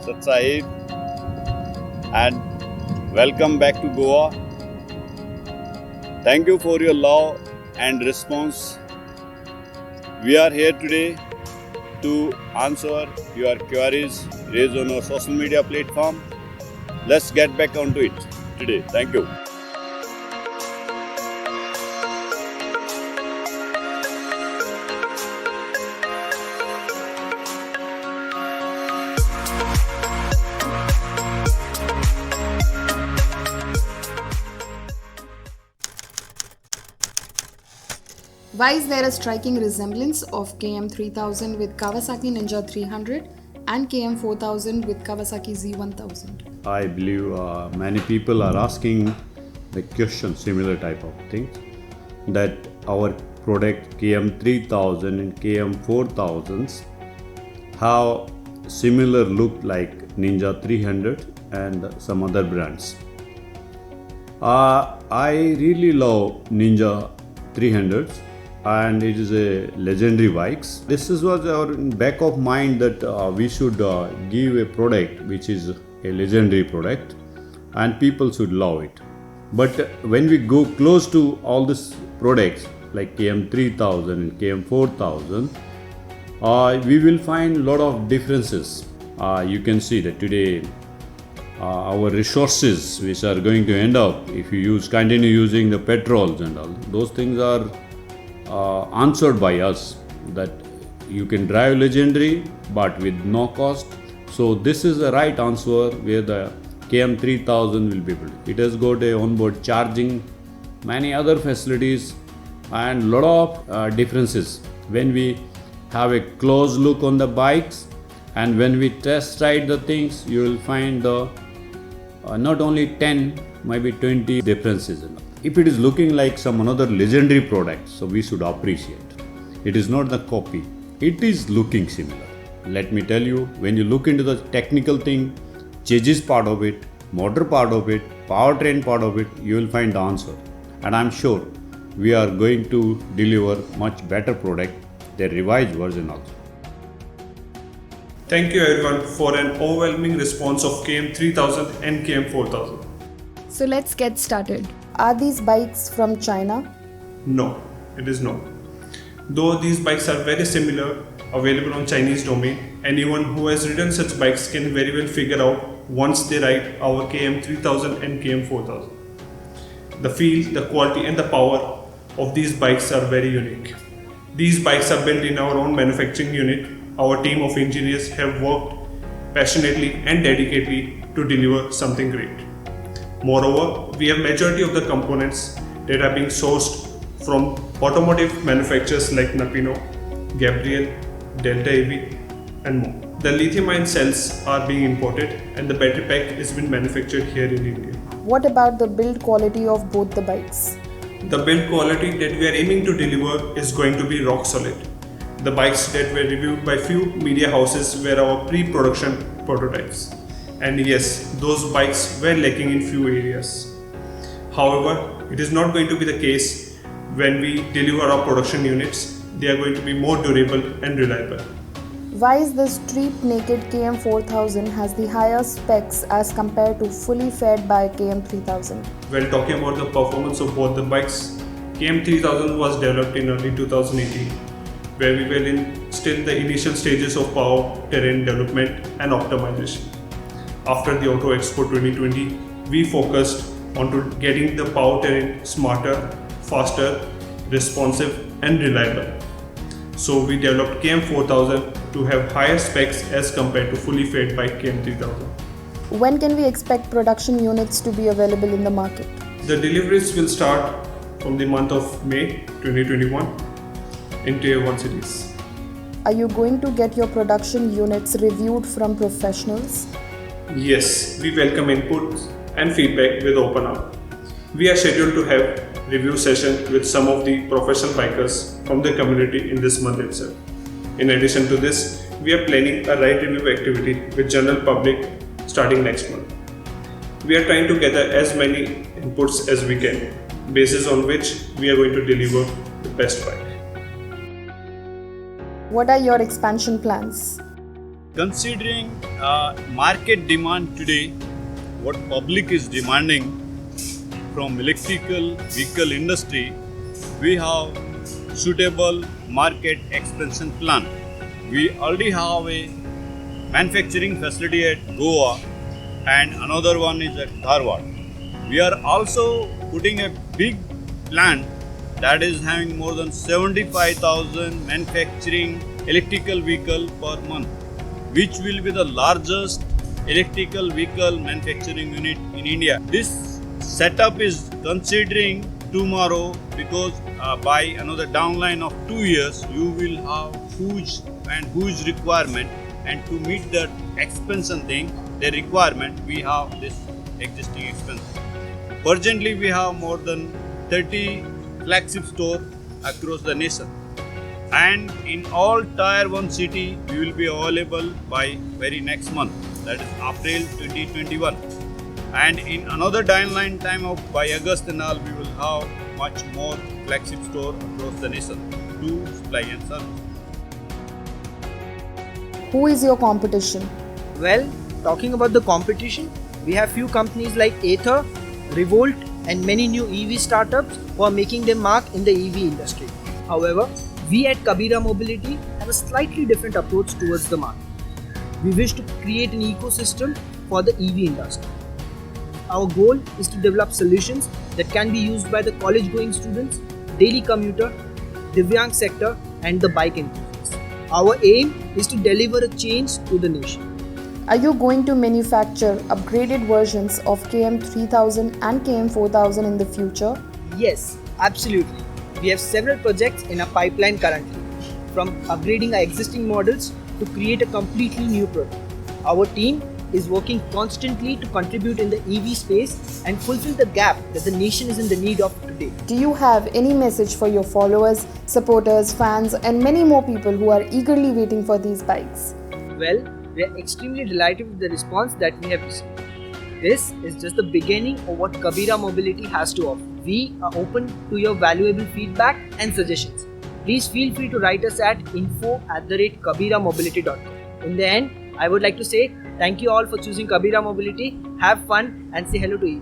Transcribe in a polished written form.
Sahib, and welcome back to Goa. Thank you for your love and response. We are here today to answer your queries raised on our social media platform. Let's get back onto it today. Thank you. Why is there a striking resemblance of KM3000 with Kawasaki Ninja 300 and KM4000 with Kawasaki Z1000? I believe many people are asking the question, similar type of thing, that our product KM3000 and KM4000s have similar look like Ninja 300 and some other brands. I really love Ninja 300s and it is a legendary bikes. This was our back of mind that we should give a product which is a legendary product and people should love it. But when we go close to all these products like KM3000 and KM4000, we will find a lot of differences. You can see that today our resources which are going to end up if you continue using the petrols and all those things are answered by us, that you can drive legendary but with no cost. So this is the right answer where the KM3000 will be able to. It has got a onboard charging, many other facilities and lot of differences. When we have a close look on the bikes and when we test ride the things, you will find the not only 10, maybe 20 differences. If it is looking like some another legendary product, so we should appreciate. It is not the copy. It is looking similar. Let me tell you, when you look into the technical thing, chassis part of it, motor part of it, powertrain part of it, you will find the answer. And I'm sure we are going to deliver much better product, the revised version also. Thank you everyone for an overwhelming response of KM3000 and KM4000. So let's get started. Are these bikes from China? No, it is not. Though these bikes are very similar, available on Chinese domain, anyone who has ridden such bikes can very well figure out once they ride our KM3000 and KM4000. The feel, the quality and the power of these bikes are very unique. These bikes are built in our own manufacturing unit. Our team of engineers have worked passionately and dedicatedly to deliver something great. Moreover, we have majority of the components that are being sourced from automotive manufacturers like Napino, Gabriel, Delta AV and more. The lithium-ion cells are being imported and the battery pack is being manufactured here in India. What about the build quality of both the bikes? The build quality that we are aiming to deliver is going to be rock solid. The bikes that were reviewed by few media houses were our pre-production prototypes. And yes, those bikes were lacking in few areas. However, it is not going to be the case when we deliver our production units. They are going to be more durable and reliable. Why is the street naked KM4000 has the higher specs as compared to fully fed by KM3000? When talking about the performance of both the bikes, KM3000 was developed in early 2018, where we were in still the initial stages of power terrain development and optimization. After the Auto Expo 2020, we focused on getting the powertrain smarter, faster, responsive and reliable. So we developed KM4000 to have higher specs as compared to fully fed by KM3000. When can we expect production units to be available in the market? The deliveries will start from the month of May 2021 in Tier 1 cities. Are you going to get your production units reviewed from professionals? Yes, we welcome input and feedback with open arm. We are scheduled to have review session with some of the professional bikers from the community in this month itself. In addition to this, we are planning a ride review activity with general public starting next month. We are trying to gather as many inputs as we can, basis on which we are going to deliver the best bike. What are your expansion plans? Considering market demand today, what public is demanding from electrical vehicle industry, we have suitable market expansion plan. We already have a manufacturing facility at Goa and another one is at Dharwad. We are also putting a big plant that is having more than 75,000 manufacturing electrical vehicle per month, which will be the largest electrical vehicle manufacturing unit in India. This setup is considering tomorrow because by another downline of 2 years you will have huge requirement, and to meet that expansion thing, the requirement, we have this existing expansion. Presently we have more than 30 flagship store across the nation, and in all tier 1 city we will be available by very next month, that is April 2021, and in another timeline time of by August and all we will have much more flagship store across the nation to supply and service. Who is your competition? Well, talking about the competition, we have few companies like Ather, Revolt and many new EV startups who are making their mark in the EV industry. However, we at Kabira Mobility have a slightly different approach towards the market. We wish to create an ecosystem for the EV industry. Our goal is to develop solutions that can be used by the college-going students, daily commuter, Divyang sector and the bike enthusiasts. Our aim is to deliver a change to the nation. Are you going to manufacture upgraded versions of KM3000 and KM4000 in the future? Yes, absolutely. We have several projects in our pipeline currently, from upgrading our existing models to create a completely new product. Our team is working constantly to contribute in the EV space and fulfill the gap that the nation is in the need of today. Do you have any message for your followers, supporters, fans, and many more people who are eagerly waiting for these bikes? Well, we are extremely delighted with the response that we have received. This is just the beginning of what Kabira Mobility has to offer. We are open to your valuable feedback and suggestions. Please feel free to write us at info@kabiramobility.com. In the end, I would like to say thank you all for choosing Kabira Mobility. Have fun and say hello to EV.